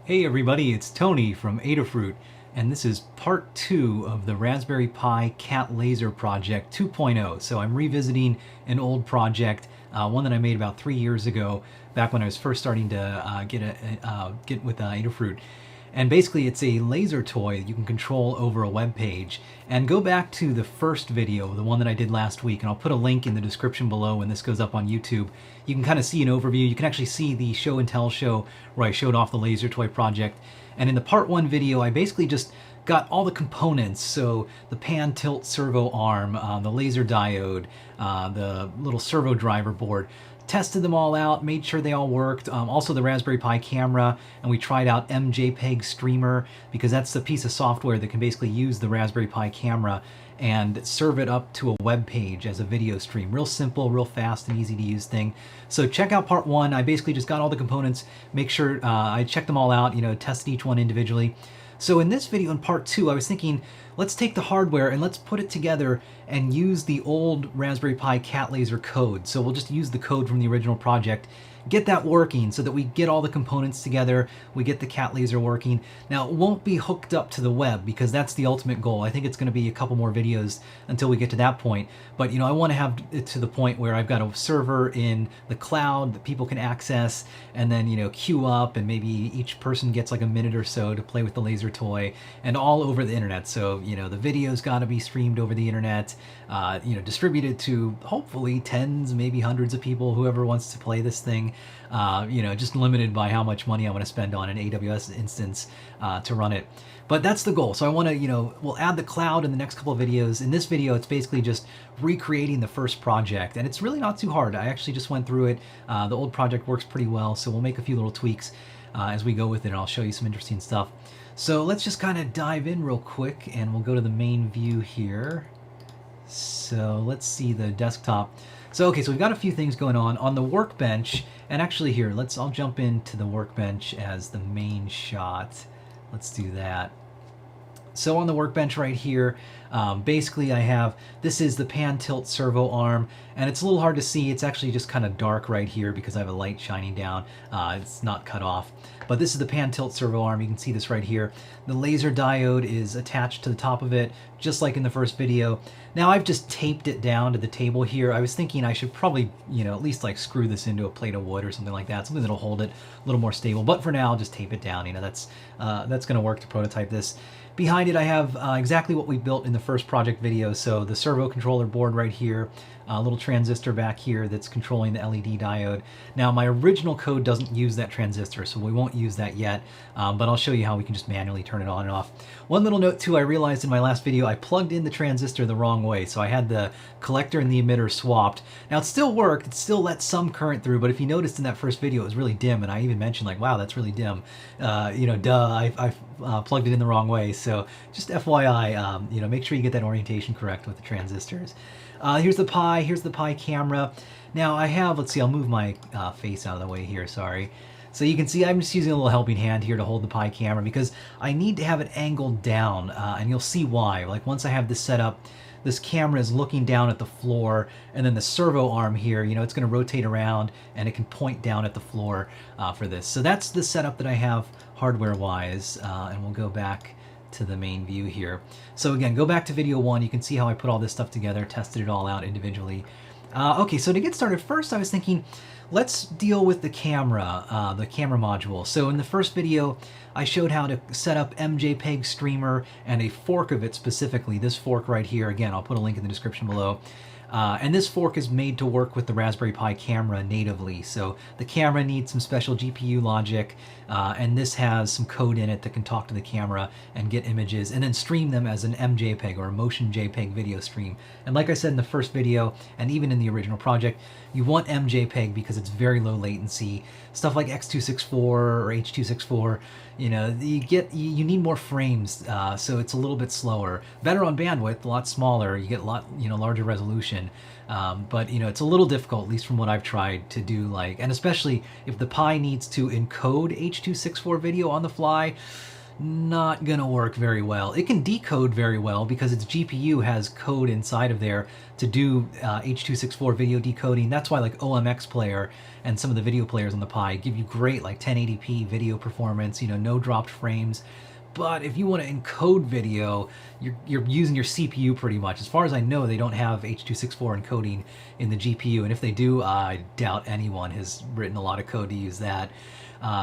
Hey everybody, it's Tony from Adafruit, and this is part 2 of the Raspberry Pi Cat Laser project 2.0. So I'm revisiting an old project, one that I made about 3 years ago, back when I was first starting to get with Adafruit. And basically it's a laser toy that you can control over a web page. And go back to the first video, the one that I did last week, and I'll put a link in the description below when this goes up on YouTube. You can kind of see an overview. You can actually see the show and tell show where I showed off the laser toy project. And in the part 1 video, I basically just got all the components. So the pan tilt servo arm, the laser diode, the little servo driver board. Tested them all out, made sure they all worked. Also the Raspberry Pi camera, and we tried out Mjpeg streamer, because that's the piece of software that can basically use the Raspberry Pi camera and serve it up to a web page as a video stream. Real simple, real fast and easy to use thing. So check out part 1. I basically just got all the components, make sure I checked them all out, tested each one individually. So in this video, in part 2, I was thinking, let's take the hardware and let's put it together and use the old Raspberry Pi Cat Laser code. So we'll just use the code from the original project, get that working so that we get all the components together, we get the Cat Laser working. Now it won't be hooked up to the web because that's the ultimate goal. I think it's going to be a couple more videos until we get to that point. But I want to have it to the point where I've got a server in the cloud that people can access, and then queue up, and maybe each person gets like a minute or so to play with the laser toy, and all over the internet. So the video's got to be streamed over the internet, distributed to hopefully tens, maybe hundreds of people, whoever wants to play this thing. Just limited by how much money I want to spend on an AWS instance to run it. But that's the goal. So I want to, we'll add the cloud in the next couple of videos. In this video, it's basically just recreating the first project, and it's really not too hard. I actually just went through it. The old project works pretty well, so we'll make a few little tweaks as we go with it, and I'll show you some interesting stuff. So let's just kind of dive in real quick, and we'll go to the main view here. So let's see the desktop. So okay, so we've got a few things going on the workbench, and actually here, I'll jump into the workbench as the main shot. Let's do that. So on the workbench right here, basically I have, this is the pan tilt servo arm, and it's a little hard to see. It's actually just kind of dark right here because I have a light shining down. It's not cut off. But this is the pan tilt servo arm. You can see this right here. The laser diode is attached to the top of it, just like in the first video. Now I've just taped it down to the table here. I was thinking I should probably, at least like screw this into a plate of wood or something like that, something that'll hold it a little more stable. But for now, I'll just tape it down. That's going to work to prototype this. Behind it, I have exactly what we built in the first project video. So the servo controller board right here, a little transistor back here that's controlling the LED diode. Now my original code doesn't use that transistor, so we won't use that yet, but I'll show you how we can just manually turn it on and off. One little note too, I realized in my last video I plugged in the transistor the wrong way, so I had the collector and the emitter swapped. Now it still worked, it still let some current through, but if you noticed in that first video it was really dim, and I even mentioned like, wow, that's really dim. I plugged it in the wrong way, so just FYI, make sure you get that orientation correct with the transistors. Here's the Pi camera. Now I have, let's see, I'll move my face out of the way here, sorry. So you can see I'm just using a little helping hand here to hold the Pi camera because I need to have it angled down, and you'll see why. Like once I have this set up, this camera is looking down at the floor, and then the servo arm here, it's going to rotate around and it can point down at the floor for this. So that's the setup that I have hardware-wise, and we'll go back to the main view here. So again, go back to video 1. You can see how I put all this stuff together, tested it all out individually. Okay, so to get started, first I was thinking, let's deal with the camera module. So in the first video, I showed how to set up Mjpeg streamer and a fork of it specifically, this fork right here. Again, I'll put a link in the description below. And this fork is made to work with the Raspberry Pi camera natively. So the camera needs some special GPU logic, and this has some code in it that can talk to the camera and get images and then stream them as an MJPEG or a motion JPEG video stream. And like I said in the first video, and even in the original project, you want MJPEG because it's very low latency. Stuff like X264 or H264, you need more frames, so it's a little bit slower. Better on bandwidth, a lot smaller. You get a lot, larger resolution. But it's a little difficult, at least from what I've tried to do. And especially if the Pi needs to encode H264 video on the fly, not gonna work very well. It can decode very well because its GPU has code inside of there to do H264 video decoding. That's why OMX Player and some of the video players on the Pi give you great 1080p video performance, no dropped frames. But if you want to encode video, you're using your CPU pretty much. As far as I know, they don't have H264 encoding in the GPU, and if they do, I doubt anyone has written a lot of code to use that.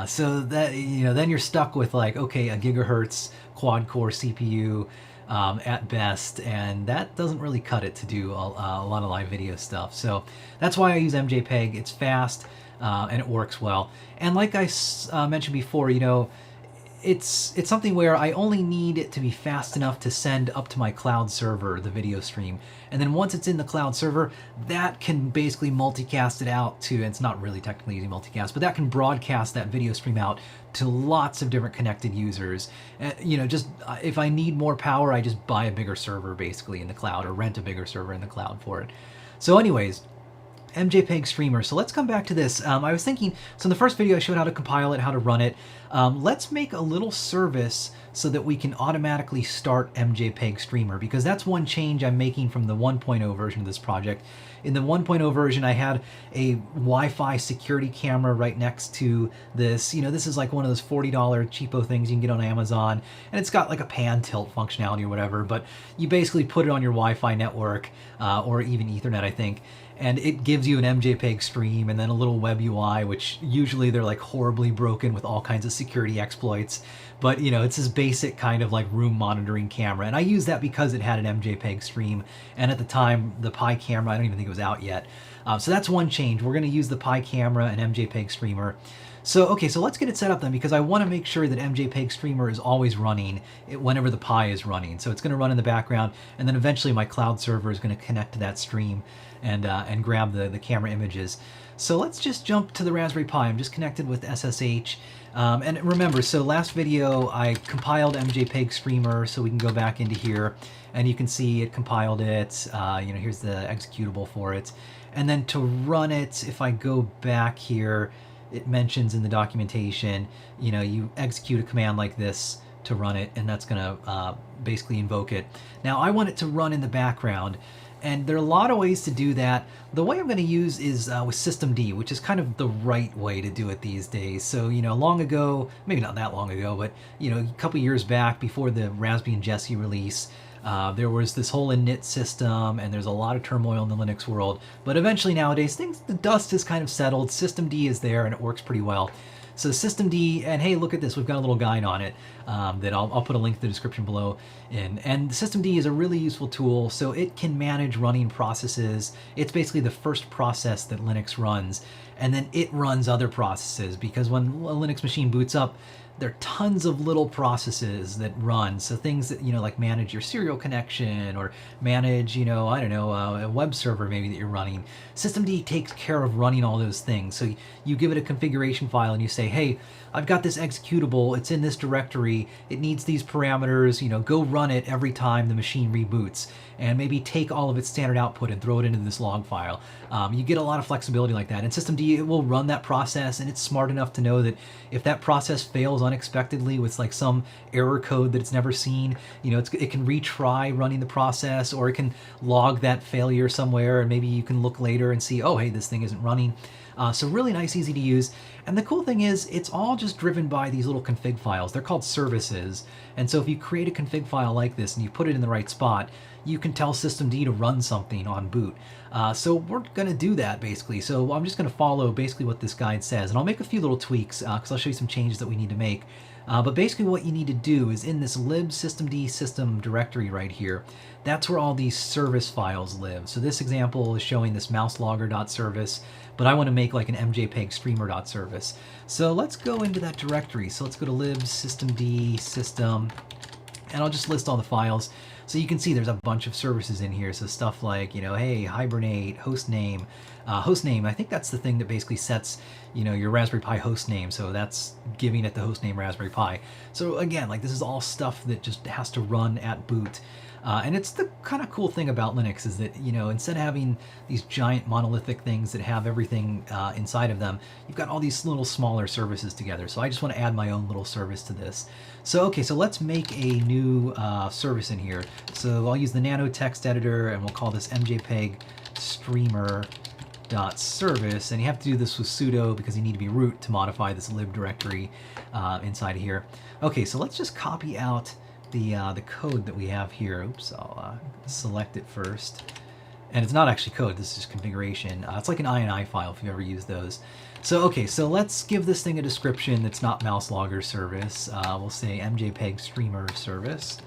So that then you're stuck with okay, a gigahertz quad-core CPU at best, and that doesn't really cut it to do a lot of live video stuff. So that's why I use MJPEG. It's fast and it works well. And like I mentioned before, it's something where I only need it to be fast enough to send up to my cloud server the video stream. And then once it's in the cloud server, that can basically multicast it out to, and it's not really technically easy multicast, but that can broadcast that video stream out to lots of different connected users. Just if I need more power, I just buy a bigger server basically in the cloud or rent a bigger server in the cloud for it. So anyways, MJPEG streamer. So let's come back to this. I was thinking, so in the first video I showed how to compile it, how to run it. Let's make a little service so that we can automatically start MJPEG streamer, because that's one change I'm making from the 1.0 version of this project. In the 1.0 version, I had a Wi-Fi security camera right next to this. This is like one of those $40 cheapo things you can get on Amazon, and it's got like a pan tilt functionality or whatever, but you basically put it on your Wi-Fi network, or even Ethernet, I think, and it gives you an MJPEG stream and then a little web UI, which usually they're horribly broken with all kinds of security exploits. But it's this basic kind of room monitoring camera, and I use that because it had an MJPEG stream, and at the time the Pi camera, I don't even think it was out yet. So that's one change. We're going to use the Pi camera and MJPEG streamer. So okay, so let's get it set up then, because I want to make sure that MJPEG streamer is always running whenever the Pi is running. So it's going to run in the background, and then eventually my cloud server is going to connect to that stream and grab the camera images. So let's just jump to the Raspberry Pi. I'm just connected with SSH. And remember, so last video I compiled MJPEG streamer, so we can go back into here and you can see it compiled it. Here's the executable for it. And then to run it, if I go back here, it mentions in the documentation, you execute a command like this to run it, and that's gonna basically invoke it. Now I want it to run in the background, and there are a lot of ways to do that. The way I'm going to use is with Systemctl, which is kind of the right way to do it these days. So, long ago, maybe not that long ago, but, a couple years back before the Raspbian and Jessie release, there was this whole init system, and there's a lot of turmoil in the Linux world. But eventually nowadays, the dust has kind of settled. Systemctl is there, and it works pretty well. So Systemctl, and hey, look at this, we've got a little guide on it that I'll put a link to the description below. And Systemctl is a really useful tool, so it can manage running processes. It's basically the first process that Linux runs, and then it runs other processes, because when a Linux machine boots up, there are tons of little processes that run. So things that, like manage your serial connection or manage, I don't know, a web server maybe that you're running. Systemctl takes care of running all those things. So you give it a configuration file and you say, hey, I've got this executable, it's in this directory, it needs these parameters, go run it every time the machine reboots, and maybe take all of its standard output and throw it into this log file. You get a lot of flexibility like that. And Systemctl, it will run that process, and it's smart enough to know that if that process fails unexpectedly with some error code that it's never seen, it can retry running the process, or it can log that failure somewhere, and maybe you can look later and see, oh, hey, this thing isn't running. So really nice, easy to use. And the cool thing is, it's all just driven by these little config files. They're called services. And so if you create a config file like this and you put it in the right spot, you can tell Systemctl to run something on boot. So we're going to do that basically. So I'm just going to follow basically what this guide says. And I'll make a few little tweaks because I'll show you some changes that we need to make. But basically what you need to do is in this lib systemd system directory right here, that's where all these service files live. So this example is showing this mouselogger.service, but I want to make like an Mjpeg streamer.service. So let's go into that directory. So let's go to lib systemd system, and I'll just list all the files. So you can see there's a bunch of services in here. So stuff like, you know, hey, hibernate, hostname. Hostname, I think that's the thing that basically sets, you know, your Raspberry Pi host name. So that's giving it the host name Raspberry Pi. So again, like this is all stuff that just has to run at boot. And it's the kind of cool thing about Linux is that, you know, instead of having these giant monolithic things that have everything inside of them, you've got all these little smaller services together. So I just want to add my own little service to this. So, okay, so let's make a new service in here. So I'll use the nano text editor and we'll call this Mjpeg streamer.service. And you have to do this with sudo because you need to be root to modify this lib directory inside of here. Okay, so let's just copy out the code that we have here. Oops, I'll select it first. And it's not actually code, this is just configuration. It's like an INI file if you've ever used those. So okay, so let's give this thing a description that's not mouselogger service. We'll say Mjpeg streamer service.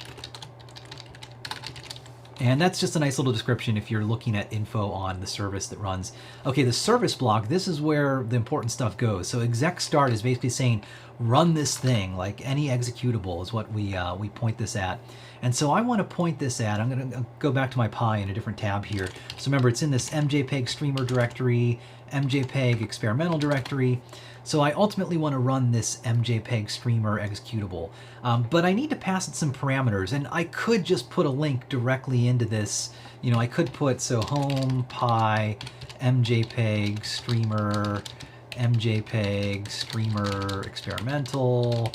And that's just a nice little description if you're looking at info on the service that runs. Okay, the service block, this is where the important stuff goes. So exec start is basically saying, run this thing, like any executable is what we point this at. And so I want to point this at, I'm going to go back to my Pi in a different tab here. So remember, it's in this Mjpeg streamer directory, Mjpeg experimental directory. So I ultimately want to run this Mjpeg streamer executable. But I need to pass it some parameters, and I could just put a link directly into this. You know, I could put, so home pi Mjpeg streamer experimental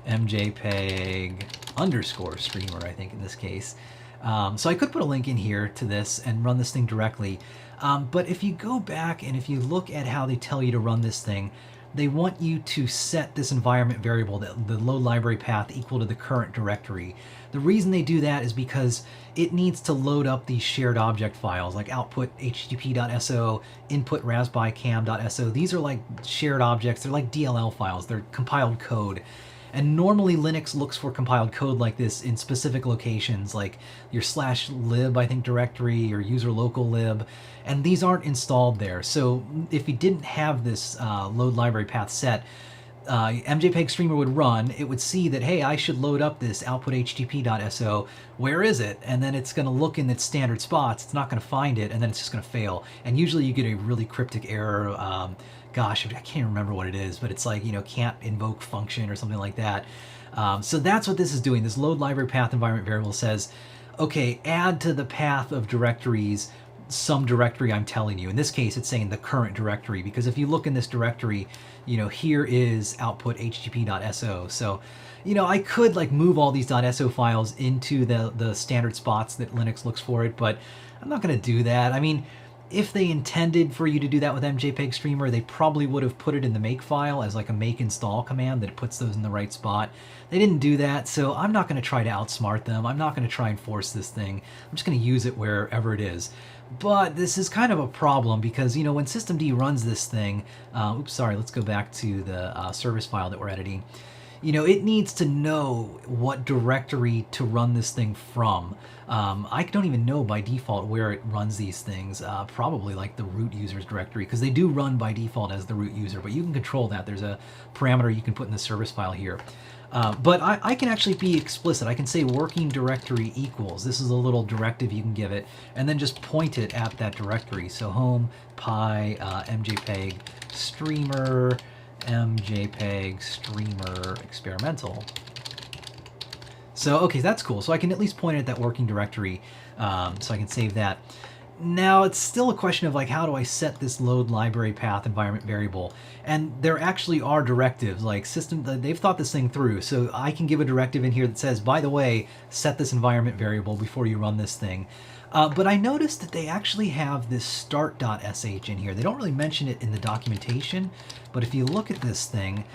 Mjpeg _ streamer, I think in this case. So I could put a link in here to this and run this thing directly. But if you go back and if you look at how they tell you to run this thing, they want you to set this environment variable, the load library path, equal to the current directory. The reason they do that is because it needs to load up these shared object files like output http.so, input raspberry-cam.so. These are like shared objects. They're like DLL files. They're compiled code. And normally Linux looks for compiled code like this in specific locations, like your /lib, I think, directory, or user local lib, and these aren't installed there. So if you didn't have this load library path set, Mjpeg streamer would run, it would see that, hey, I should load up this output http.so, where is it? And then it's going to look in its standard spots, it's not going to find it, and then it's just going to fail. And usually you get a really cryptic error, gosh, I can't remember what it is, but it's like, you know, can't invoke function or something like that. So that's what this is doing. This load library path environment variable says, okay, add to the path of directories some directory I'm telling you. In this case, it's saying the current directory, because if you look in this directory, you know, here is output http.so. So, you know, I could like move all these .so files into the standard spots that Linux looks for it, but I'm not going to do that. I mean, if they intended for you to do that with Mjpeg streamer, they probably would have put it in the make file as like a make install command that puts those in the right spot. They didn't do that, so I'm not going to try to outsmart them. I'm not going to try and force this thing. I'm just going to use it wherever it is. But this is kind of a problem because, you know, when systemd runs this thing, oops, sorry, let's go back to the service file that we're editing. You know, it needs to know what directory to run this thing from. I don't even know by default where it runs these things, probably like the root users directory, because they do run by default as the root user, but you can control that. There's a parameter you can put in the service file here. But I can actually be explicit. I can say working directory equals. This is a little directive you can give it, and then just point it at that directory. So home pi Mjpeg streamer Mjpeg streamer experimental. So okay, that's cool. So I can at least point it at that working directory, so I can save that. Now it's still a question of like, how do I set this load library path environment variable? And there actually are directives, like they've thought this thing through. So I can give a directive in here that says, by the way, set this environment variable before you run this thing. But I noticed that they actually have this start.sh in here. They don't really mention it in the documentation, but if you look at this thing,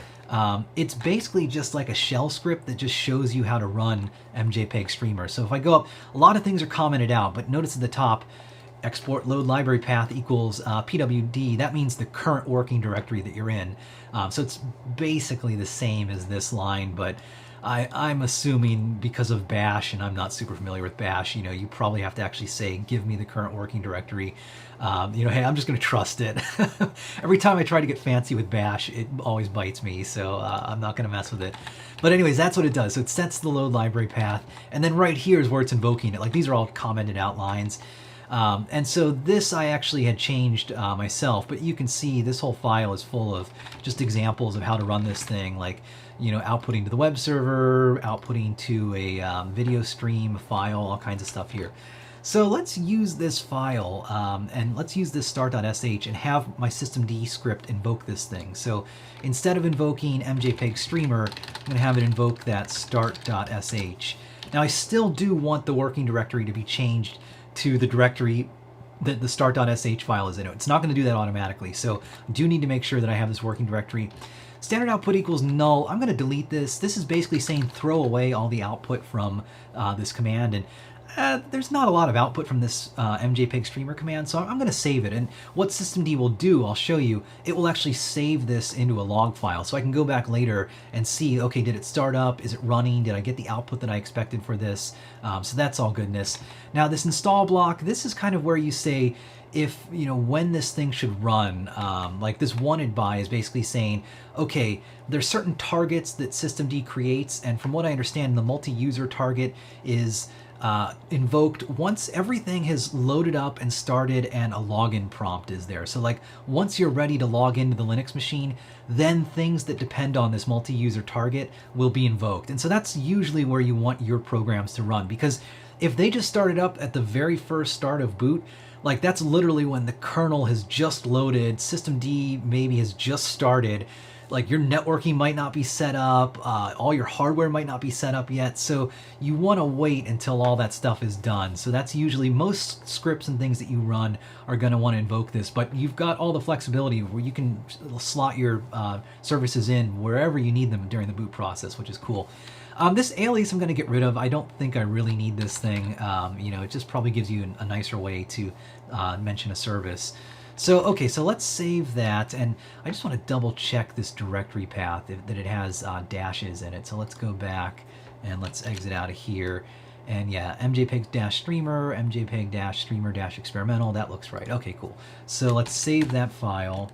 it's basically just like a shell script that just shows you how to run Mjpeg streamer. So if I go up, a lot of things are commented out, but notice at the top, export load library path equals pwd, that means the current working directory that you're in. So it's basically the same as this line, but I'm assuming because of bash, and I'm not super familiar with bash, you probably have to actually say, give me the current working directory. Hey, I'm just going to trust it. Every time I try to get fancy with bash, it always bites me, so I'm not going to mess with it. But anyways, that's what it does. So it sets the load library path, and then right here is where it's invoking it. Like, these are all commented out lines. And so this I actually had changed myself, but you can see this whole file is full of just examples of how to run this thing, like, outputting to the web server, outputting to a video stream file, all kinds of stuff here. So let's use this file, and let's use this start.sh and have my systemd script invoke this thing. So instead of invoking Mjpeg streamer, I'm going to have it invoke that start.sh. Now I still do want the working directory to be changed to the directory that the start.sh file is in. It's not going to do that automatically, so I do need to make sure that I have this working directory. Standard output equals null. I'm going to delete this. This is basically saying throw away all the output from this command, and there's not a lot of output from this Mjpeg streamer command, so I'm going to save it. And what systemd will do, I'll show you, it will actually save this into a log file. So I can go back later and see, okay, did it start up? Is it running? Did I get the output that I expected for this? So that's all goodness. Now this install block, this is kind of where you say, if, when this thing should run. Like this wanted by is basically saying, okay, there's certain targets that systemd creates, and from what I understand, the multi-user target is invoked once everything has loaded up and started and a login prompt is there. So like once you're ready to log into the Linux machine, then things that depend on this multi-user target will be invoked. And so that's usually where you want your programs to run, because if they just started up at the very first start of boot, like that's literally when the kernel has just loaded, systemd maybe has just started, like your networking might not be set up, all your hardware might not be set up yet, so you want to wait until all that stuff is done. So that's usually, most scripts and things that you run are going to want to invoke this, but you've got all the flexibility where you can slot your services in wherever you need them during the boot process, which is cool. This alias I'm going to get rid of. I don't think I really need this thing. It just probably gives you a nicer way to mention a service. So, okay, so let's save that, and I just want to double check this directory path, that it has dashes in it. So let's go back and let's exit out of here. And yeah, mjpeg-streamer, mjpeg-streamer-experimental, that looks right. Okay, cool. So let's save that file.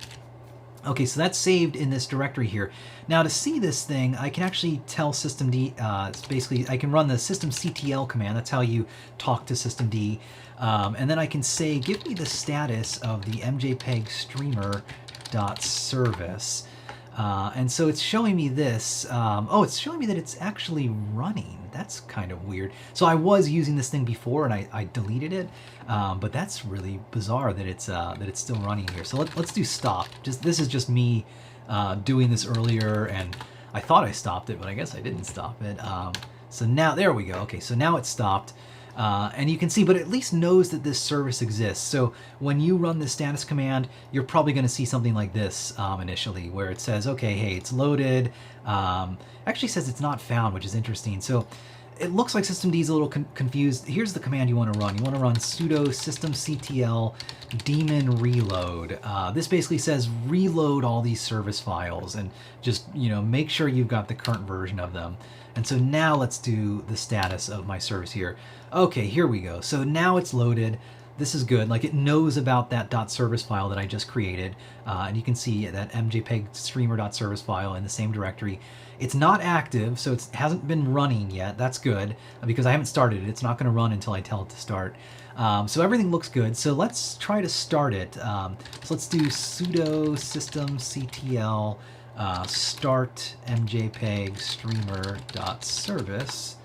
Okay, so that's saved in this directory here. Now to see this thing, I can actually tell systemd, it's basically, I can run the systemctl command, that's how you talk to systemd, and then I can say, give me the status of the Mjpeg streamer.service. And so it's showing me this, it's showing me that it's actually running. That's kind of weird. So I was using this thing before and I deleted it, but that's really bizarre that it's still running here. So let's do stop. This is just me doing this earlier, and I thought I stopped it, but I guess I didn't stop it. So now, there we go. Okay, so now it's stopped. And you can see, but at least knows that this service exists. So when you run the status command, you're probably going to see something like this initially, where it says, okay, hey, it's loaded. Actually says it's not found, which is interesting. So it looks like systemd is a little confused. Here's the command you want to run. You want to run sudo systemctl daemon reload. This basically says reload all these service files and just, make sure you've got the current version of them. And so now let's do the status of my service here. Okay, here we go. So now it's loaded. This is good. Like, it knows about that .service file that I just created. And you can see that Mjpeg streamer.service file in the same directory. It's not active, so it hasn't been running yet. That's good, because I haven't started it. It's not going to run until I tell it to start. So everything looks good. So let's try to start it. So let's do sudo systemctl start Mjpeg streamer.service.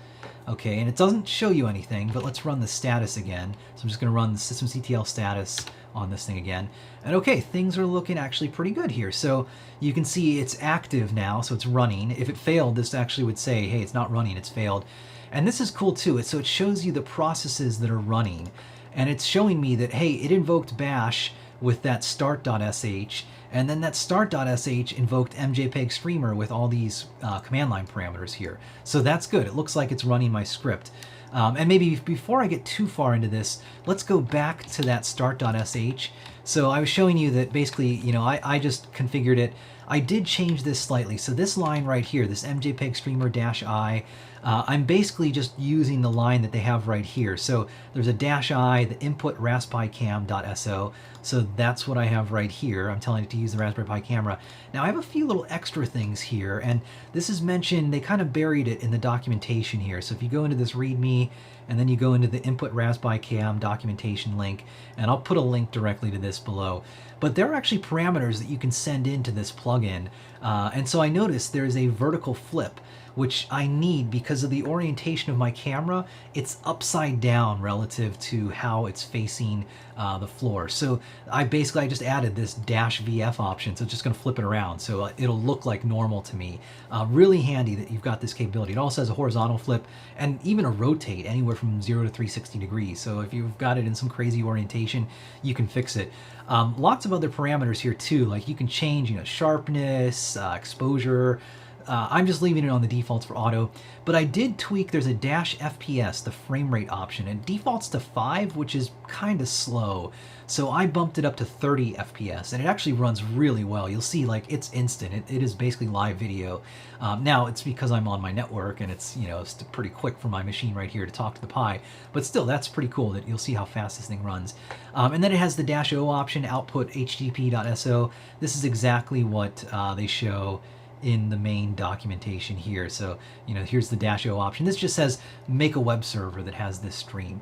Okay, and it doesn't show you anything, but let's run the status again. So I'm just going to run the systemctl status on this thing again. And okay, things are looking actually pretty good here. So you can see it's active now, so it's running. If it failed, this actually would say, hey, it's not running, it's failed. And this is cool too. So it shows you the processes that are running. And it's showing me that, hey, it invoked bash with that start.sh, and then that start.sh invoked Mjpeg streamer with all these command line parameters here. So that's good. It looks like it's running my script. And maybe before I get too far into this, let's go back to that start.sh. So I was showing you that basically, you know, I just configured it. I did change this slightly. So this line right here, this Mjpeg streamer -I, I'm basically just using the line that they have right here. So there's a -I, the input raspberrycam.so. So that's what I have right here. I'm telling it to use the Raspberry Pi camera. Now I have a few little extra things here, and this is mentioned, they kind of buried it in the documentation here. So if you go into this README, and then you go into the input raspberrycam documentation link, and I'll put a link directly to this below. But there are actually parameters that you can send into this plugin. And so I noticed there's a vertical flip, which I need because of the orientation of my camera. It's upside down relative to how it's facing the floor. So I just added this -VF option, so it's just going to flip it around, so it'll look like normal to me. Really handy that you've got this capability. It also has a horizontal flip and even a rotate anywhere from 0 to 360 degrees. So if you've got it in some crazy orientation, you can fix it. Lots of other parameters here too, like you can change, you know, sharpness, exposure. I'm just leaving it on the defaults for auto, but I did tweak, there's a -FPS, the frame rate option, and it defaults to 5, which is kind of slow. So I bumped it up to 30 FPS, and it actually runs really well. You'll see, like, it's instant. It is basically live video. Now, it's because I'm on my network, and it's, you know, it's pretty quick for my machine right here to talk to the Pi, but still, that's pretty cool that you'll see how fast this thing runs. And then it has the -O option, output http.so. This is exactly what they show in the main documentation here. So, you know, here's the -O option. This just says make a web server that has this stream.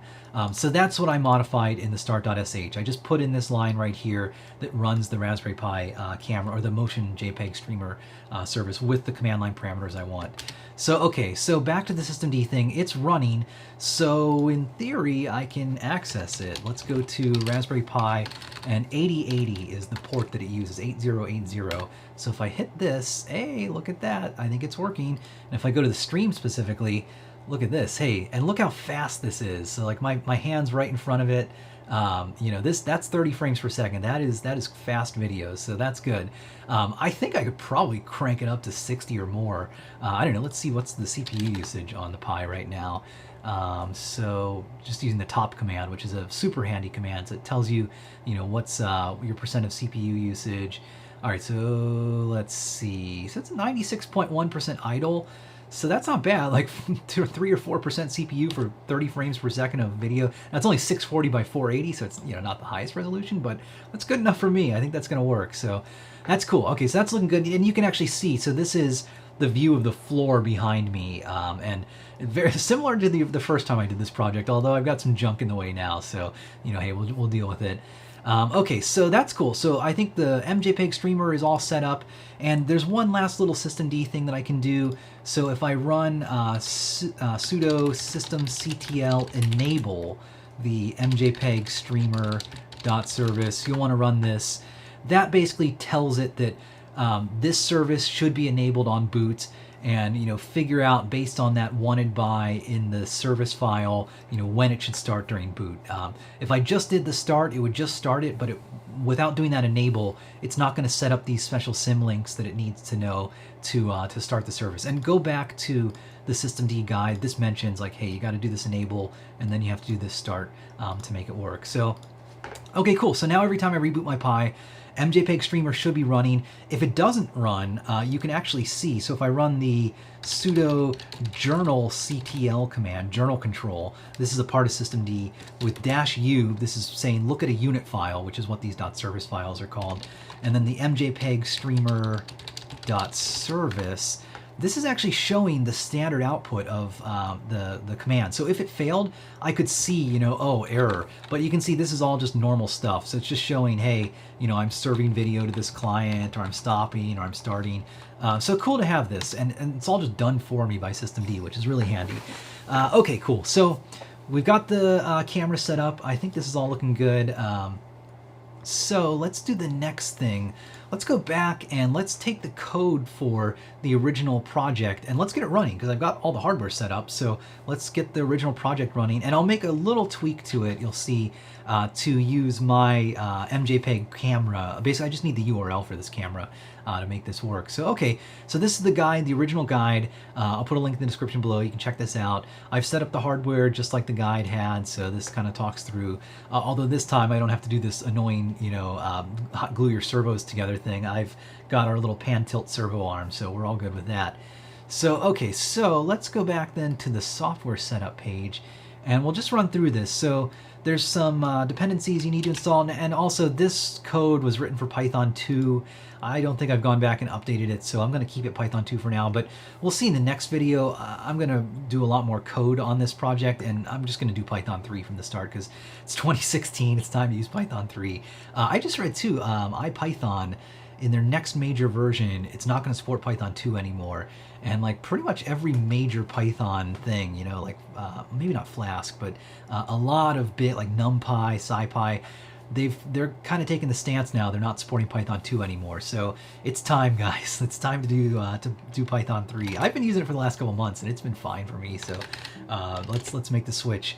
So that's what I modified in the start.sh. I just put in this line right here that runs the Raspberry Pi camera, or the Motion JPEG streamer service, with the command line parameters I want. So, okay, so back to the systemd thing. It's running, so in theory I can access it. Let's go to Raspberry Pi, and 8080 is the port that it uses, 8080. So if I hit this, hey, look at that, I think it's working. And if I go to the stream specifically, look at this, hey, and look how fast this is. So like my hand's right in front of it. You know, that's 30 frames per second. That is fast video, so that's good. I think I could probably crank it up to 60 or more. I don't know, let's see what's the CPU usage on the Pi right now. So just using the top command, which is a super handy command, so it tells you, you know, what's your percent of CPU usage. All right, so let's see. So it's 96.1% idle. So that's not bad, like 3 or 4% CPU for 30 frames per second of video. That's only 640 by 480, so it's, you know, not the highest resolution, but that's good enough for me. I think that's gonna work, so that's cool. Okay, so that's looking good, and you can actually see, so this is the view of the floor behind me, and very similar to the first time I did this project, although I've got some junk in the way now, so, you know, hey, we'll deal with it. Okay, so that's cool. So I think the Mjpeg streamer is all set up, and there's one last little systemd thing that I can do. So if I run sudo systemctl enable the Mjpeg streamer .service, you'll want to run this. That basically tells it that this service should be enabled on boot, and, you know, figure out based on that wanted by in the service file, you know, when it should start during boot. If I just did the start, it would just start it, but without doing that enable, it's not going to set up these special symlinks that it needs to know to start the service. And go back to the systemd guide. This mentions, like, hey, you got to do this enable, and then you have to do this start to make it work. So, okay, cool. So now every time I reboot my Pi, Mjpeg streamer should be running. If it doesn't run, you can actually see. So if I run the sudo journal ctl command, journal control, this is a part of systemd with -u. This is saying look at a unit file, which is what these .service files are called. And then the Mjpeg streamer .service. This is actually showing the standard output of the command. So if it failed, I could see, you know, oh, error. But you can see this is all just normal stuff. So it's just showing, hey, you know, I'm serving video to this client, or I'm stopping, or I'm starting. So cool to have this. And it's all just done for me by systemd, which is really handy. Okay, cool. So we've got the camera set up. I think this is all looking good. So let's do the next thing. Let's go back and let's take the code for the original project and let's get it running because I've got all the hardware set up. So let's get the original project running and I'll make a little tweak to it, you'll see, to use my Mjpeg camera. Basically, I just need the URL for this camera to make this work. So okay, so this is the guide, the original guide. I'll put a link in the description below. You can check this out. I've set up the hardware just like the guide had, so this kind of talks through. Although this time I don't have to do this annoying, hot glue your servos together thing. I've got our little pan tilt servo arm, so we're all good with that. So okay, so let's go back then to the software setup page, and we'll just run through this. So there's some dependencies you need to install, and also this code was written for Python 2. I don't think I've gone back and updated it, so I'm going to keep it Python 2 for now, but we'll see in the next video. I'm going to do a lot more code on this project, and I'm just going to do Python 3 from the start because it's 2016, it's time to use Python 3. I just read too, IPython, in their next major version, it's not going to support Python 2 anymore. And like pretty much every major Python thing, maybe not Flask, but a lot of like NumPy, SciPy, they're kind of taking the stance now. They're not supporting Python 2 anymore. So it's time, guys. It's time to do Python 3. I've been using it for the last couple months, and it's been fine for me. So let's make the switch.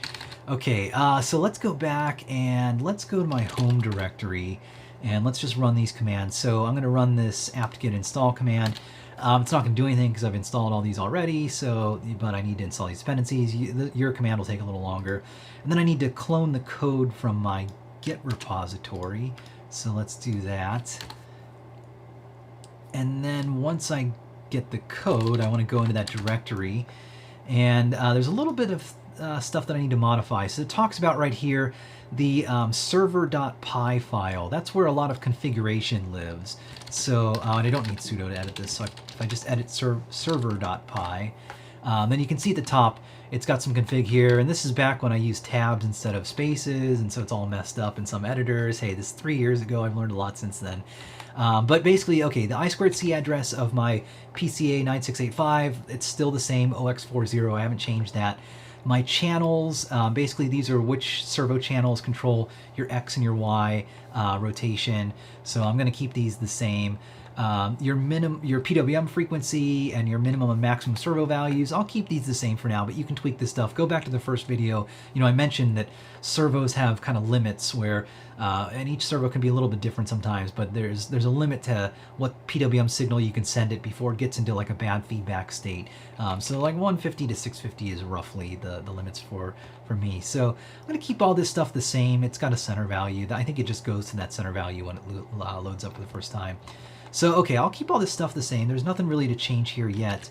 Okay, so let's go back and let's go to my home directory. And let's just run these commands. So I'm going to run this apt-get install command. It's not going to do anything because I've installed all these already, but I need to install these dependencies. Your command will take a little longer. And then I need to clone the code from my Git repository. So let's do that. And then once I get the code, I want to go into that directory. And there's a little bit of stuff that I need to modify. So it talks about right here the server.py file. That's where a lot of configuration lives. So, and I don't need sudo to edit this, so if I just edit server.py, then you can see at the top, it's got some config here, and this is back when I used tabs instead of spaces, and so it's all messed up in some editors. Hey, this is 3 years ago, I've learned a lot since then. But basically, okay, the I2C address of my PCA 9685, it's still the same, OX40, I haven't changed that. My channels, basically these are which servo channels control your X and your Y rotation. So I'm going to keep these the same. Your Pwm frequency and your minimum and maximum servo values, I'll keep these the same for now, but you can tweak this stuff. Go back to the first video. I mentioned that servos have kind of limits where, and each servo can be a little bit different sometimes, but there's a limit to what PWM signal you can send it before it gets into like a bad feedback state. So like 150 to 650 is roughly the limits for me. So I'm going to keep all this stuff the same. It's got a center value. I think it just goes to that center value when it loads up for the first time. So, okay, I'll keep all this stuff the same. There's nothing really to change here yet.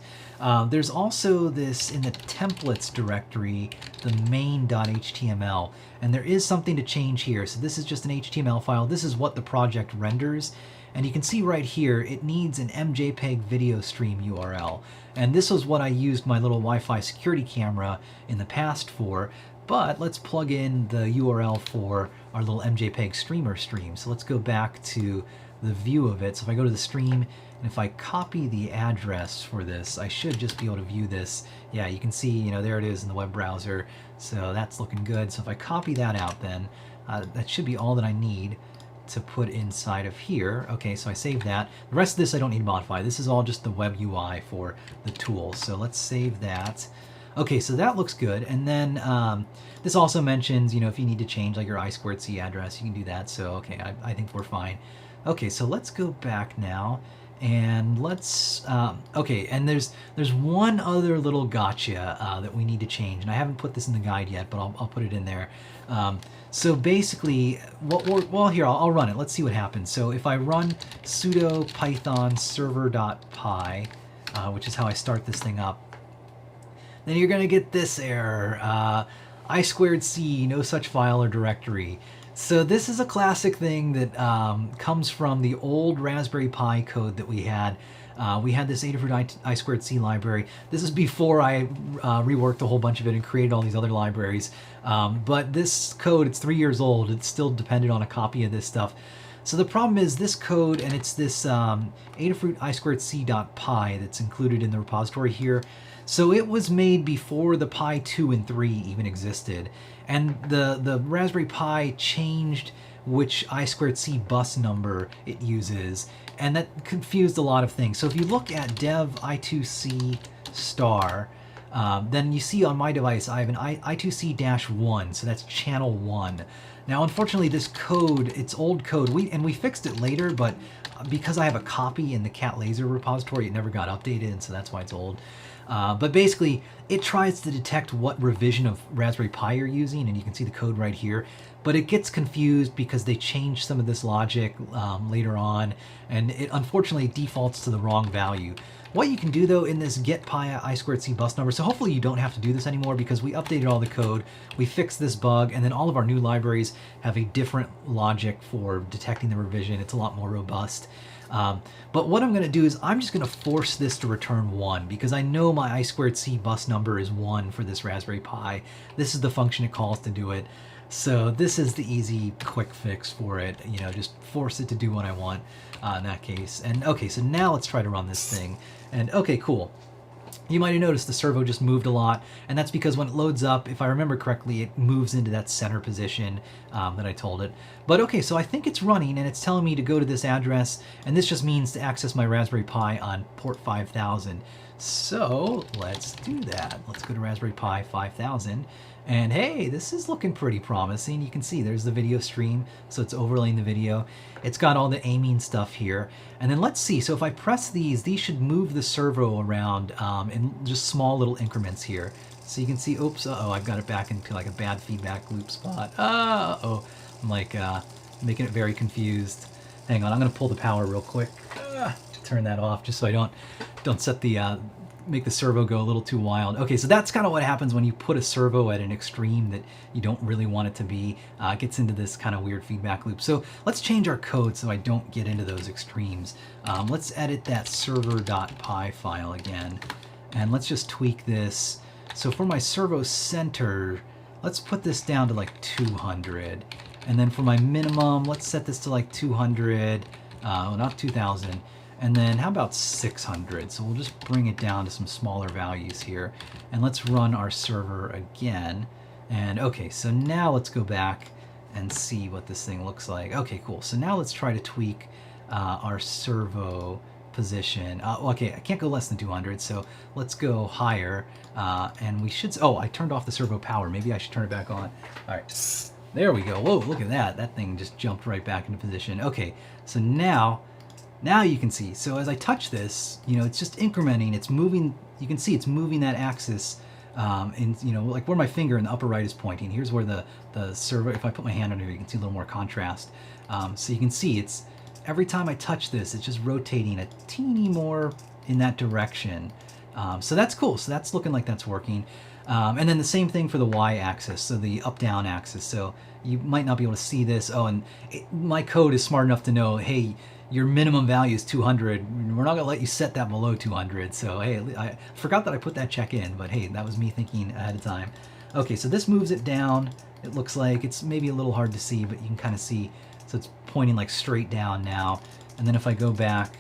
There's also this in the templates directory, the main.html, and there is something to change here. So this is just an HTML file. This is what the project renders. And you can see right here, it needs an Mjpeg video stream URL. And this was what I used my little Wi-Fi security camera in the past for. But let's plug in the URL for our little Mjpeg streamer stream. So let's go back to the view of it. So if I go to the stream, and if I copy the address for this, I should just be able to view this. Yeah, you can see, there it is in the web browser. So that's looking good. So if I copy that out, then that should be all that I need to put inside of here. Okay, so I saved that. The rest of this I don't need to modify. This is all just the web UI for the tool. So let's save that. Okay, so that looks good. And then this also mentions, if you need to change like your I2C address, you can do that. So okay, I think we're fine. Okay, so let's go back now, and let's, okay, and there's one other little gotcha that we need to change, and I haven't put this in the guide yet, but I'll put it in there. So basically, well here, I'll run it. Let's see what happens. So if I run sudo python server.py, which is how I start this thing up, then you're going to get this error, I2C, no such file or directory. So this is a classic thing that comes from the old Raspberry Pi code that we had. We had this Adafruit I2C library. This is before I reworked a whole bunch of it and created all these other libraries. But this code, it's 3 years old. It's still dependent on a copy of this stuff. So the problem is this code, and it's this Adafruit I2C.py that's included in the repository here. So it was made before the Pi 2 and 3 even existed. And the Raspberry Pi changed which I2C bus number it uses, and that confused a lot of things. So if you look at dev I2C star, then you see on my device I have an I2C-1, so that's channel 1. Now unfortunately this code, it's old code, we fixed it later, but because I have a copy in the Cat Laser repository, it never got updated, and so that's why it's old. But basically, it tries to detect what revision of Raspberry Pi you're using, and you can see the code right here. But it gets confused because they changed some of this logic later on, and it unfortunately defaults to the wrong value. What you can do though in this get pi I2C bus number, so hopefully you don't have to do this anymore because we updated all the code, we fixed this bug, and then all of our new libraries have a different logic for detecting the revision. It's a lot more robust. But what I'm going to do is I'm just going to force this to return 1 because I know my I2C bus number is 1 for this Raspberry Pi. This is the function it calls to do it. So this is the easy quick fix for it, you know, just force it to do what I want in that case. And okay, so now let's try to run this thing. And okay, cool. You might have noticed the servo just moved a lot, and that's because when it loads up, if I remember correctly, it moves into that center position that I told it. But okay, so I think it's running, and it's telling me to go to this address, and this just means to access my Raspberry Pi on port 5000. So let's do that. Let's go to Raspberry Pi 5000, and hey, this is looking pretty promising. You can see there's the video stream, so it's overlaying the video. It's got all the aiming stuff here. And then let's see, so if I press these should move the servo around in just small little increments here. So you can see, oops, uh-oh, I've got it back into like a bad feedback loop spot. Uh-oh, I'm like making it very confused. Hang on, I'm gonna pull the power real quick to turn that off just so I don't set the, make the servo go a little too wild. Okay, so that's kind of what happens when you put a servo at an extreme that you don't really want it to be. It gets into this kind of weird feedback loop. So let's change our code so I don't get into those extremes. Let's edit that server.py file again, and let's just tweak this. So for my servo center, let's put this down to like 200. And then for my minimum, let's set this to like 200, well, not 2000. And then how about 600? So we'll just bring it down to some smaller values here. And let's run our server again. And okay, so now let's go back and see what this thing looks like. Okay, cool. So now let's try to tweak our servo position. Okay, I can't go less than 200, so let's go higher. And we should, oh, I turned off the servo power. Maybe I should turn it back on. All right, there we go. Whoa, look at that. That thing just jumped right back into position. Okay, so now you can see, so as I touch this, you know, it's just incrementing, it's moving, you can see it's moving that axis in, you know, like where my finger in the upper right is pointing. Here's where the servo, if I put my hand under here, you can see a little more contrast. So you can see it's, every time I touch this, it's just rotating a teeny more in that direction. So that's cool, so that's looking like that's working. And then the same thing for the y-axis, so the up-down axis. So you might not be able to see this. Oh, and my code is smart enough to know, hey, your minimum value is 200. We're not gonna let you set that below 200. So hey, I forgot that I put that check in, but hey, that was me thinking ahead of time. Okay, so this moves it down. It looks like it's maybe a little hard to see, but you can kind of see. So it's pointing like straight down now. And then if I go back,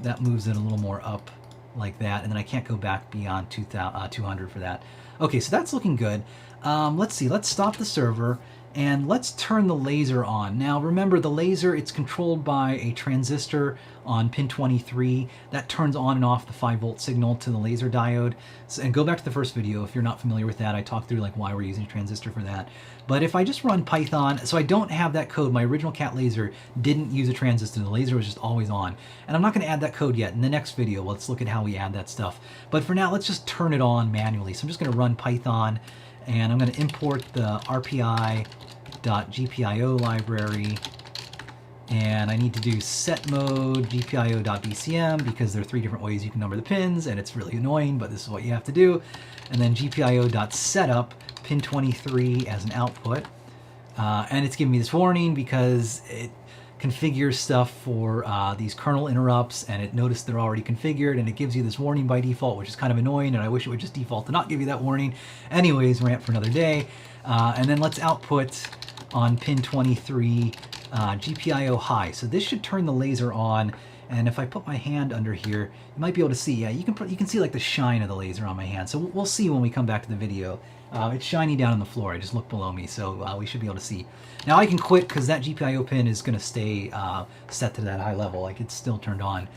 that moves it a little more up like that. And then I can't go back beyond 200 for that. Okay, so that's looking good. Let's see, let's stop the server. And let's turn the laser on. Now remember, the laser, it's controlled by a transistor on pin 23. That turns on and off the 5-volt signal to the laser diode. So, and go back to the first video if you're not familiar with that. I talked through like why we're using a transistor for that. But if I just run Python, so I don't have that code. My original Cat Laser didn't use a transistor. The laser was just always on. And I'm not going to add that code yet. In the next video, let's look at how we add that stuff. But for now, let's just turn it on manually. So I'm just going to run Python, and I'm going to import the RPI.GPIO library, and I need to do set mode GPIO.BCM because there are 3 different ways you can number the pins, and it's really annoying, but this is what you have to do. And then GPIO.setup pin 23 as an output, and it's giving me this warning because it configures stuff for these kernel interrupts, and it noticed they're already configured, and it gives you this warning by default, which is kind of annoying, and I wish it would just default to not give you that warning. Anyways, rant for another day. And then let's output on pin 23 GPIO high. So this should turn the laser on, And if I put my hand under here, you might be able to see, yeah, you can see like the shine of the laser on my hand. So we'll see when we come back to the video. It's shiny down on the floor. I just looked below me, so we should be able to see. Now I can quit because that GPIO pin is going to stay set to that high level. Like it's still turned on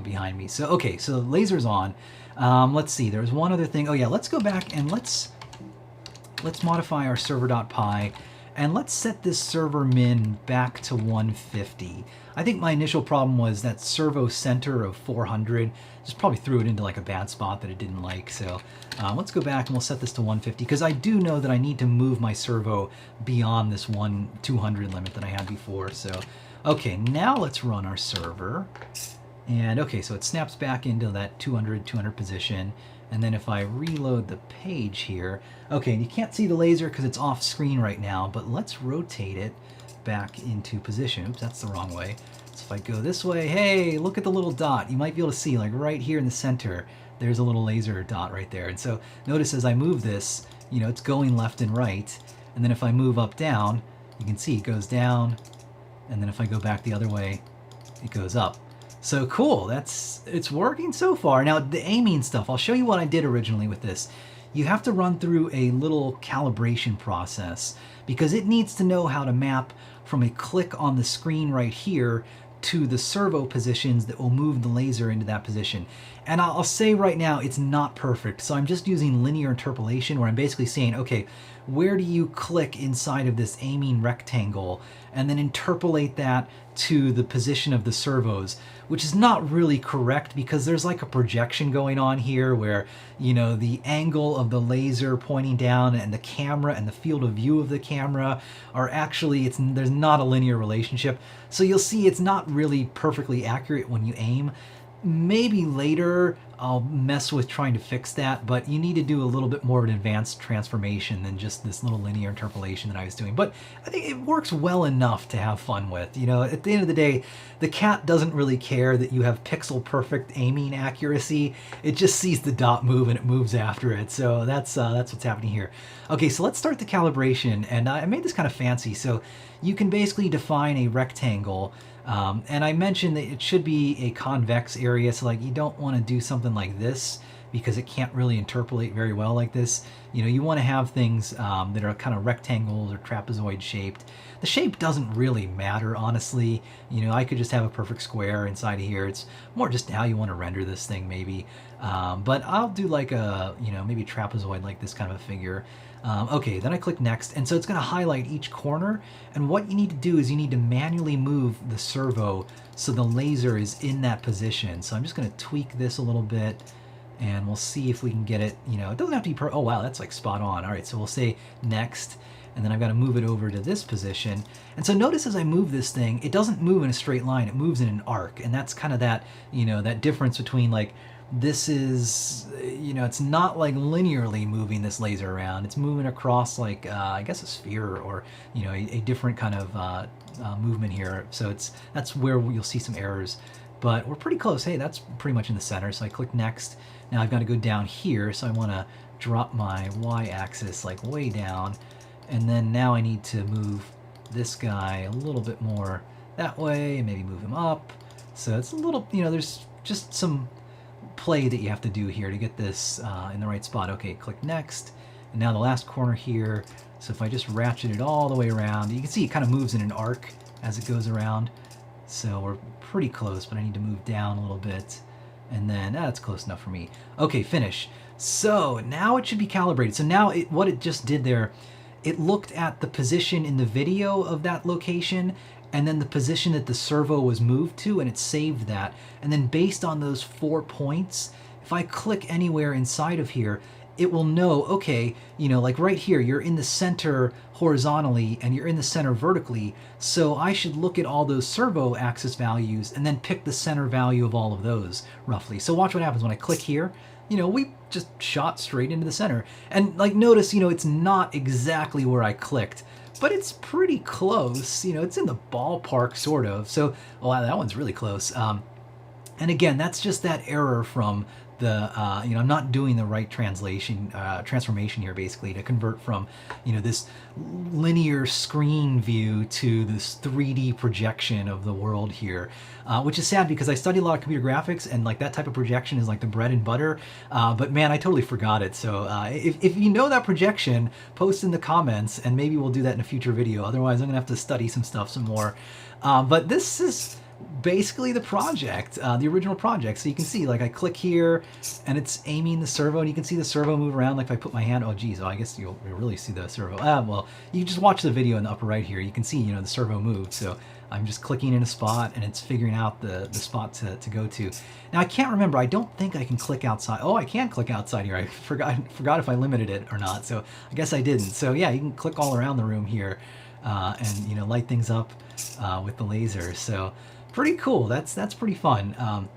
behind me. So okay, so the laser's on. Let's see, there's one other thing. Oh yeah, let's go back and let's modify our server.py. And let's set this server min back to 150. I think my initial problem was that servo center of 400. Just probably threw it into like a bad spot that it didn't like. So let's go back and we'll set this to 150 because I do know that I need to move my servo beyond this 200 limit that I had before. So okay, now let's run our server. And okay, so it snaps back into that 200 position. And then if I reload the page here, okay, and you can't see the laser because it's off screen right now, but let's rotate it back into position. Oops, that's the wrong way. So if I go this way, hey, look at the little dot. You might be able to see, like right here in the center, there's a little laser dot right there. And so notice as I move this, you know, it's going left and right. And then if I move up, down, you can see it goes down. And then if I go back the other way, it goes up. So cool, it's working so far. Now the aiming stuff, I'll show you what I did originally with this. You have to run through a little calibration process because it needs to know how to map from a click on the screen right here to the servo positions that will move the laser into that position. And I'll say right now, it's not perfect. So I'm just using linear interpolation where I'm basically saying, okay, where do you click inside of this aiming rectangle and then interpolate that to the position of the servos, which is not really correct because there's like a projection going on here where, you know, the angle of the laser pointing down and the camera and the field of view of the camera are actually, there's not a linear relationship. So you'll see it's not really perfectly accurate when you aim. Maybe later I'll mess with trying to fix that, but you need to do a little bit more of an advanced transformation than just this little linear interpolation that I was doing. But I think it works well enough to have fun with. You know, at the end of the day, the cat doesn't really care that you have pixel perfect aiming accuracy. It just sees the dot move and it moves after it. So that's what's happening here. Okay, so let's start the calibration, and I made this kind of fancy. So you can basically define a rectangle. And I mentioned that it should be a convex area, so like you don't want to do something like this because it can't really interpolate very well like this. You know, you want to have things that are kind of rectangles or trapezoid shaped. The shape doesn't really matter, honestly. You know, I could just have a perfect square inside of here. It's more just how you want to render this thing, maybe. But I'll do like a, you know, maybe trapezoid like this kind of a figure. Okay, then I click next, and so it's going to highlight each corner, and what you need to do is you need to manually move the servo so the laser is in that position. So I'm just going to tweak this a little bit, and we'll see if we can get it, you know, it doesn't have to be oh wow, that's like spot on. All right, so we'll say next, and then I've got to move it over to this position. And so notice as I move this thing, it doesn't move in a straight line, it moves in an arc, and that's kind of that, you know, that difference between like, this is, you know, it's not like linearly moving this laser around. It's moving across like, I guess a sphere or, you know, a different kind of movement here. So that's where you'll see some errors, but we're pretty close. Hey, that's pretty much in the center. So I click next. Now I've got to go down here. So I want to drop my y-axis like way down. And then now I need to move this guy a little bit more that way and maybe move him up. So it's a little, you know, there's just some play that you have to do here to get this in the right spot. Okay, click next, and now the last corner here. So if I just ratchet it all the way around, you can see it kind of moves in an arc as it goes around. So we're pretty close, but I need to move down a little bit, and then that's close enough for me. Okay, finish. So now it should be calibrated. So now what it just did there, it looked at the position in the video of that location and then the position that the servo was moved to, and it saved that. And then based on those 4 points, if I click anywhere inside of here, it will know, okay, you know, like right here, you're in the center horizontally and you're in the center vertically, so I should look at all those servo axis values and then pick the center value of all of those, roughly. So watch what happens when I click here. You know, we just shot straight into the center. And like notice, you know, it's not exactly where I clicked, but it's pretty close. You know, it's in the ballpark, sort of. So, wow, that one's really close. And again, that's just that error from the, I'm not doing the right transformation here basically to convert from, this linear screen view to this 3D projection of the world here, which is sad because I study a lot of computer graphics and like that type of projection is like the bread and butter. But man, I totally forgot it. So if you know that projection, post in the comments and maybe we'll do that in a future video. Otherwise, I'm gonna have to study some stuff some more. But this is basically the project, the original project. So you can see, like, I click here and it's aiming the servo, and you can see the servo move around. Like if I put my hand, oh geez, I guess you'll really see the servo. Well, you can just watch the video in the upper right here. You can see, the servo moved. So I'm just clicking in a spot and it's figuring out the spot to go to. Now I can't remember, I don't think I can click outside. Oh, I can click outside here. I forgot if I limited it or not. So I guess I didn't. So yeah, you can click all around the room here and light things up with the laser. So pretty cool. That's pretty fun.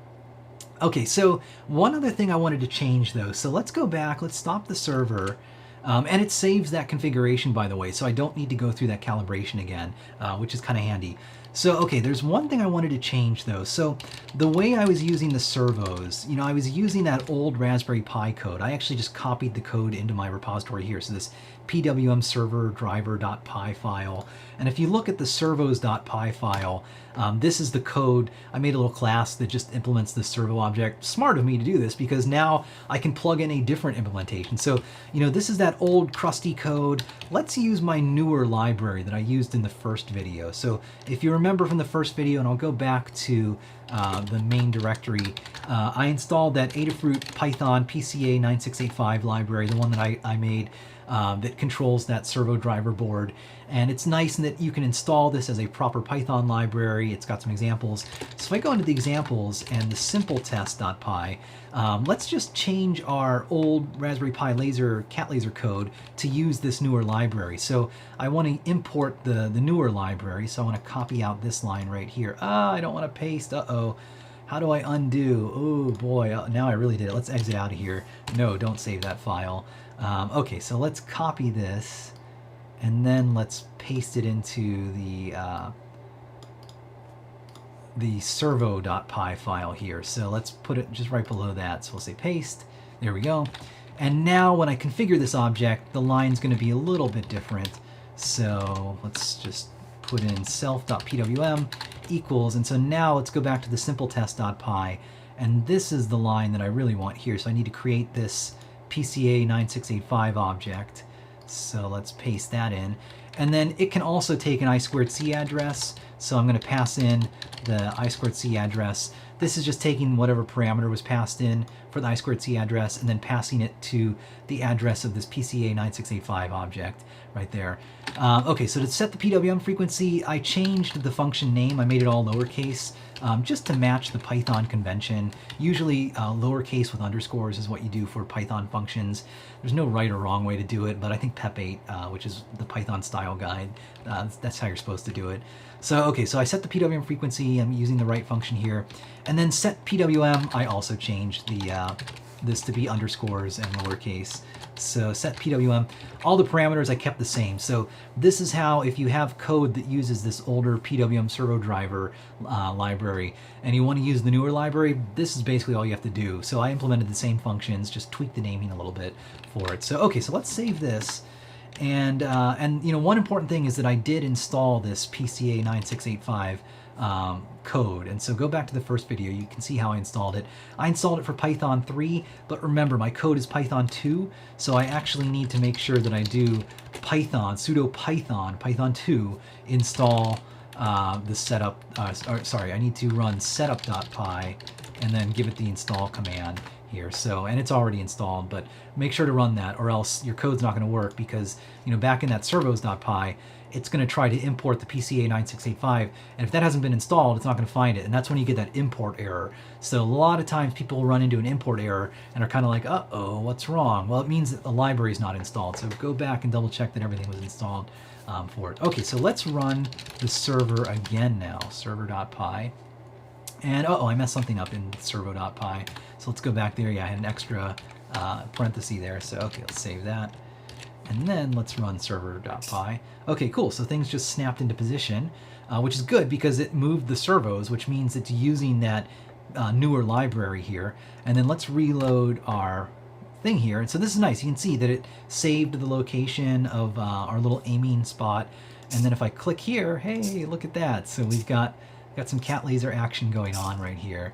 Okay, so one other thing I wanted to change though. So let's go back, let's stop the server. And it saves that configuration, by the way, so I don't need to go through that calibration again, which is kind of handy. So, okay, there's one thing I wanted to change though. So the way I was using the servos, I was using that old Raspberry Pi code. I actually just copied the code into my repository here. So this pwm server driver.py file. And if you look at the servos.py file, this is the code. I made a little class that just implements the servo object. Smart of me to do this because now I can plug in a different implementation. So, this is that old crusty code. Let's use my newer library that I used in the first video. So if you remember from the first video, and I'll go back to the main directory, I installed that Adafruit Python PCA 9685 library, the one that I made that controls that servo driver board. And it's nice in that you can install this as a proper Python library. It's got some examples. So if I go into the examples and the simpletest.py, let's just change our old Raspberry Pi cat laser code to use this newer library. So I want to import the newer library. So I want to copy out this line right here. I don't want to paste. Uh-oh. How do I undo? Oh boy, now I really did it. Let's exit out of here. No, don't save that file. Okay, so let's copy this and then let's paste it into the servo.py file here. So let's put it just right below that. So we'll say paste. There we go. And now when I configure this object, the line's going to be a little bit different. So let's just put in self.pwm equals, and so now let's go back to the simpletest.py, and this is the line that I really want here. So I need to create this PCA 9685 object. So let's paste that in. And then it can also take an I2C address. So I'm going to pass in the I2C address. This is just taking whatever parameter was passed in for the I2C address and then passing it to the address of this PCA 9685 object right there. Okay, so to set the Pwm frequency, I changed the function name. I made it all lowercase just to match the Python convention. Usually lowercase with underscores is what you do for Python functions. There's no right or wrong way to do it, but I think PEP8, which is the Python style guide, that's how you're supposed to do it. So, okay, so I set the Pwm frequency. I'm using the right function here. And then set Pwm, I also changed this to be underscores and lowercase. So set Pwm, all the parameters I kept the same. So this is how, if you have code that uses this older Pwm servo driver library and you want to use the newer library, this is basically all you have to do. So I implemented the same functions, just tweaked the naming a little bit for it. So okay, so let's save this. And one important thing is that I did install this PCA 9685 code. And so go back to the first video, you can see how I installed it. I installed it for Python 3, but remember my code is Python 2, so I actually need to make sure that I do Python, sudo Python 2, install the setup, I need to run setup.py and then give it the install command here. So, and it's already installed, but make sure to run that or else your code's not going to work because, back in that servos.py, it's going to try to import the PCA 9685, and if that hasn't been installed, it's not going to find it, and that's when you get that import error. So a lot of times people run into an import error and are kind of like, uh-oh, what's wrong? Well, it means that the library is not installed, so go back and double check that everything was installed for it. Okay, so let's run the server again now, server.py. And uh-oh, I messed something up in servo.py. So let's go back there. Yeah, I had an extra parenthesis there. So okay, let's save that. And then let's run server.py. Okay, cool. So things just snapped into position, which is good because it moved the servos, which means it's using that newer library here. And then let's reload our thing here. And so this is nice. You can see that it saved the location of our little aiming spot. And then if I click here, hey, look at that. So we've got some cat laser action going on right here.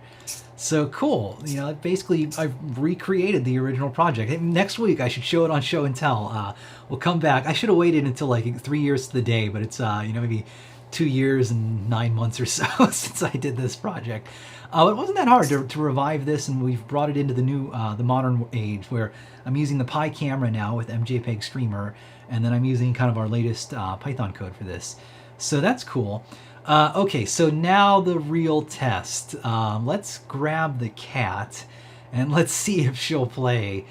So cool. You know, basically I've recreated the original project. Next week I should show it on Show and Tell. We'll come back. I should have waited until like 3 years to the day, but it's you know, maybe 2 years and 9 months or so since I did this project. It wasn't that hard to revive this, and we've brought it into the new, the modern age, where I'm using the Pi camera now with Mjpeg Streamer, and then I'm using kind of our latest Python code for this. So that's cool. Okay, so now the real test. Let's grab the cat, and let's see if she'll play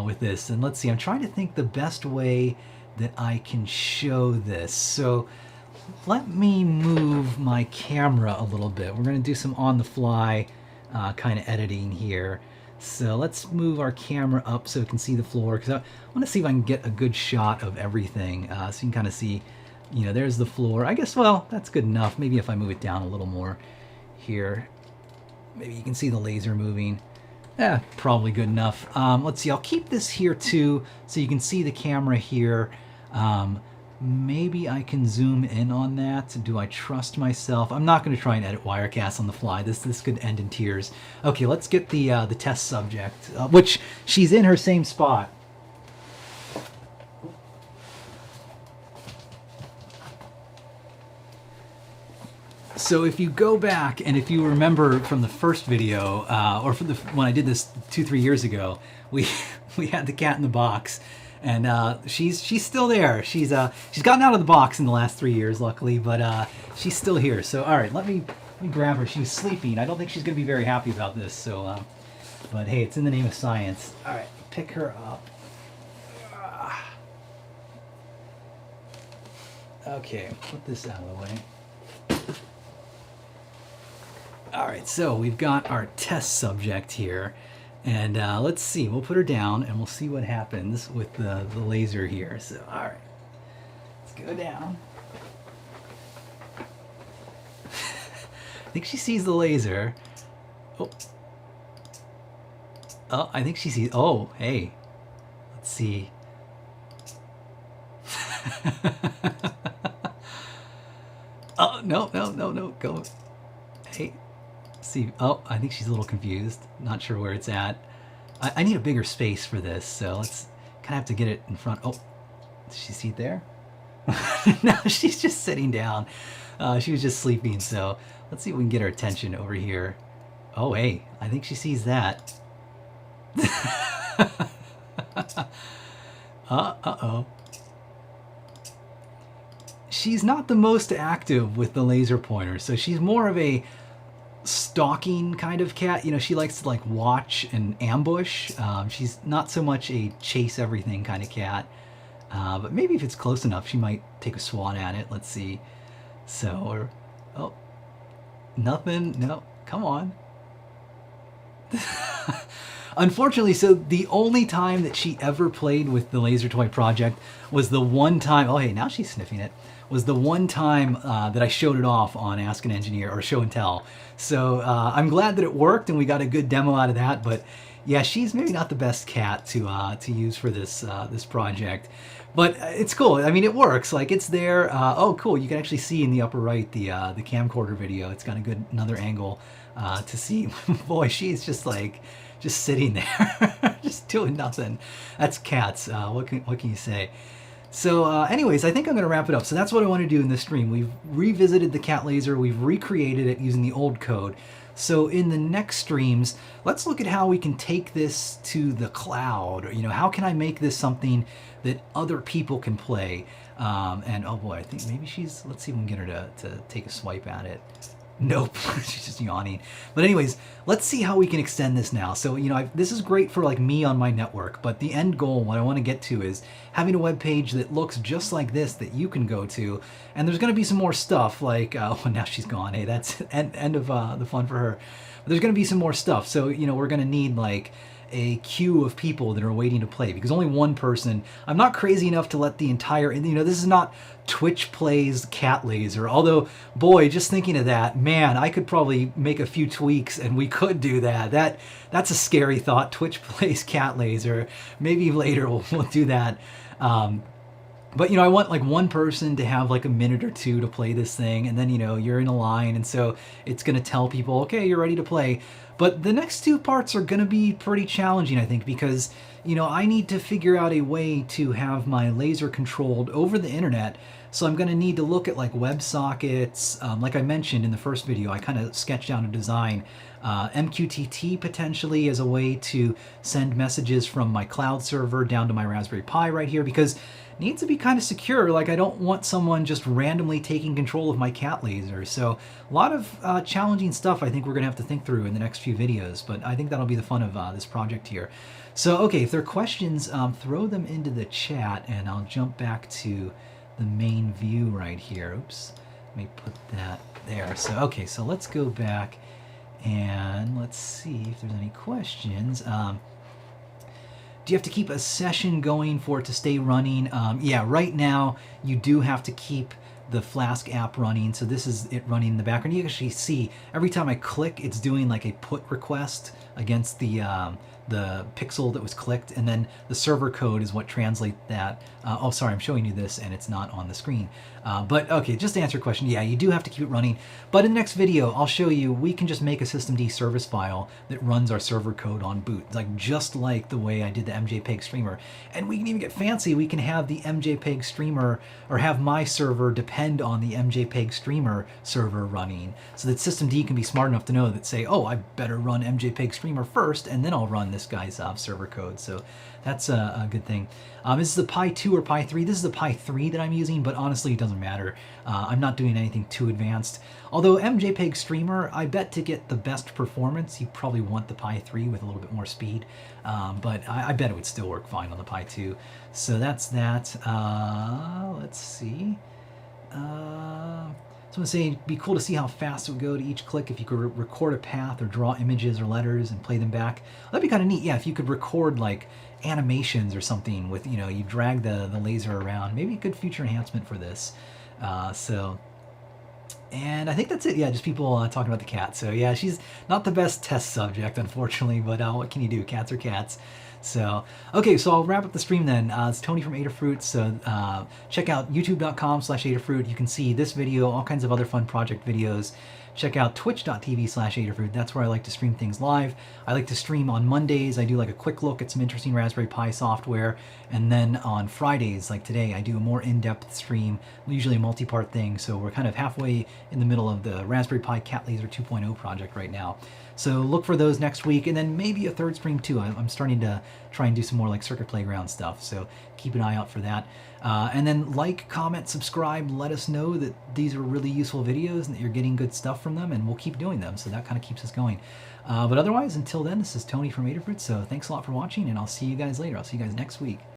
with this. And let's see, I'm trying to think the best way that I can show this. So let me move my camera a little bit. We're going to do some on-the-fly kind of editing here. So let's move our camera up so we can see the floor, because I want to see if I can get a good shot of everything. So you can kind of see, you know, there's the floor. I guess, well, that's good enough. Maybe if I move it down a little more here, maybe you can see the laser moving. Yeah, probably good enough. Let's see, I'll keep this here too, so you can see the camera here. Maybe I can zoom in on that. Do I trust myself? I'm not going to try and edit Wirecast on the fly. This could end in tears. Okay, let's get the test subject, which she's in her same spot. So if you go back, and if you remember from the first video, or from when I did this 2-3 years ago, we had the cat in the box. And she's still there. She's gotten out of the box in the last 3 years, luckily, but she's still here. So all right, let me grab her. She was sleeping. I don't think she's gonna be very happy about this. So, but hey, it's in the name of science. All right, pick her up. Okay, put this out of the way. All right, so we've got our test subject here. And let's see, we'll put her down and we'll see what happens with the laser here. So, all right, let's go down. I think she sees the laser. Oh, I think she sees, oh, hey, let's see. Oh, no, go. Hey. See, oh, I think she's a little confused. Not sure where it's at. I need a bigger space for this, so let's kind of have to get it in front. Oh, does she see it there? No, she's just sitting down. She was just sleeping, so let's see if we can get her attention over here. Oh, hey, I think she sees that. Uh-oh. She's not the most active with the laser pointer, so she's more of a stalking kind of cat. You know, she likes to like watch and ambush. She's not so much a chase everything kind of cat, but maybe if it's close enough she might take a swat at it. Let's see. So, or, oh, nothing. No, come on. Unfortunately, so the only time that she ever played with the laser toy project was the one time, oh hey, now she's sniffing it, was the one time that I showed it off on Ask an Engineer, or Show and Tell. So I'm glad that it worked and we got a good demo out of that, but yeah, she's maybe not the best cat to use for this this project. But it's cool. I mean, it works. Like, it's there. Oh, cool. You can actually see in the upper right the camcorder video. It's got a good another angle to see. Boy, she's just like just sitting there, just doing nothing. That's cats. What can you say? So anyways, I think I'm going to wrap it up. So that's what I want to do in this stream. We've revisited the cat laser. We've recreated it using the old code. So in the next streams, let's look at how we can take this to the cloud. You know, how can I make this something that other people can play? And oh boy, I think maybe she's, let's see if we can get her to take a swipe at it. Nope, she's just yawning. But anyways, let's see how we can extend this now. So, you know, this is great for like me on my network, but the end goal, what I want to get to, is having a web page that looks just like this that you can go to. And there's going to be some more stuff like, oh, now she's gone. Hey, that's end of the fun for her. But there's going to be some more stuff. So, you know, we're going to need like a queue of people that are waiting to play, because only one person, I'm not crazy enough to let the entire, this is not Twitch plays cat laser, although boy, just thinking of that, man, I could probably make a few tweaks and we could do that. That's a scary thought. Twitch plays cat laser. Maybe later we'll do that. But I want like one person to have like a minute or two to play this thing, and then you're in a line, and so it's gonna tell people, okay, you're ready to play. But the next two parts are gonna be pretty challenging, I think, because I need to figure out a way to have my laser controlled over the internet. So I'm gonna need to look at like WebSockets. Like I mentioned in the first video, I kind of sketched out a design. MQTT potentially as a way to send messages from my cloud server down to my Raspberry Pi right here, because it needs to be kind of secure. Like, I don't want someone just randomly taking control of my cat laser. So a lot of challenging stuff I think we're gonna have to think through in the next few videos, but I think that'll be the fun of this project here. So okay, if there are questions, throw them into the chat and I'll jump back to the main view right here. Oops, let me put that there. So okay, so let's go back and let's see if there's any questions. Do you have to keep a session going for it to stay running? Yeah, right now you do have to keep the Flask app running. So this is it running in the background. You can actually see every time I click, it's doing like a put request against the pixel that was clicked, and then the server code is what translates that. Oh, sorry, I'm showing you this and it's not on the screen. But okay, just to answer your question, yeah, you do have to keep it running. But in the next video, I'll show you we can just make a systemd service file that runs our server code on boot, like just like the way I did the Mjpeg streamer. And we can even get fancy. We can have the Mjpeg streamer, or have my server depend on the Mjpeg streamer server running, so that systemd can be smart enough to know that, say, oh, I better run Mjpeg streamer first, and then I'll run this guy's server code. So that's a good thing. This is the Pi 2 or Pi 3. This is the Pi 3 that I'm using, but honestly, it doesn't matter. I'm not doing anything too advanced. Although Mjpeg streamer, I bet to get the best performance, you probably want the Pi 3 with a little bit more speed. But I bet it would still work fine on the Pi 2. So that's that. Let's see. So I'm saying it'd be cool to see how fast it would go to each click if you could record a path or draw images or letters and play them back. That'd be kind of neat. Yeah, if you could record like animations or something with, you drag the laser around. Maybe a good future enhancement for this. And I think that's it. Yeah, just people talking about the cat. So yeah, she's not the best test subject, unfortunately, but what can you do? Cats are cats. So, okay, so I'll wrap up the stream then. It's Tony from Adafruit, so check out youtube.com/Adafruit. You can see this video, all kinds of other fun project videos. Check out twitch.tv/Adafruit. That's where I like to stream things live. I like to stream on Mondays. I do like a quick look at some interesting Raspberry Pi software. And then on Fridays, like today, I do a more in-depth stream, usually a multi-part thing. So we're kind of halfway in the middle of the Raspberry Pi Cat Laser 2.0 project right now. So look for those next week, and then maybe a third stream too. I'm starting to try and do some more like Circuit Playground stuff, so keep an eye out for that. And then like, comment, subscribe, let us know that these are really useful videos and that you're getting good stuff from them, and we'll keep doing them, so that kind of keeps us going. But otherwise, until then, this is Tony from Adafruit, so thanks a lot for watching, and I'll see you guys later. I'll see you guys next week.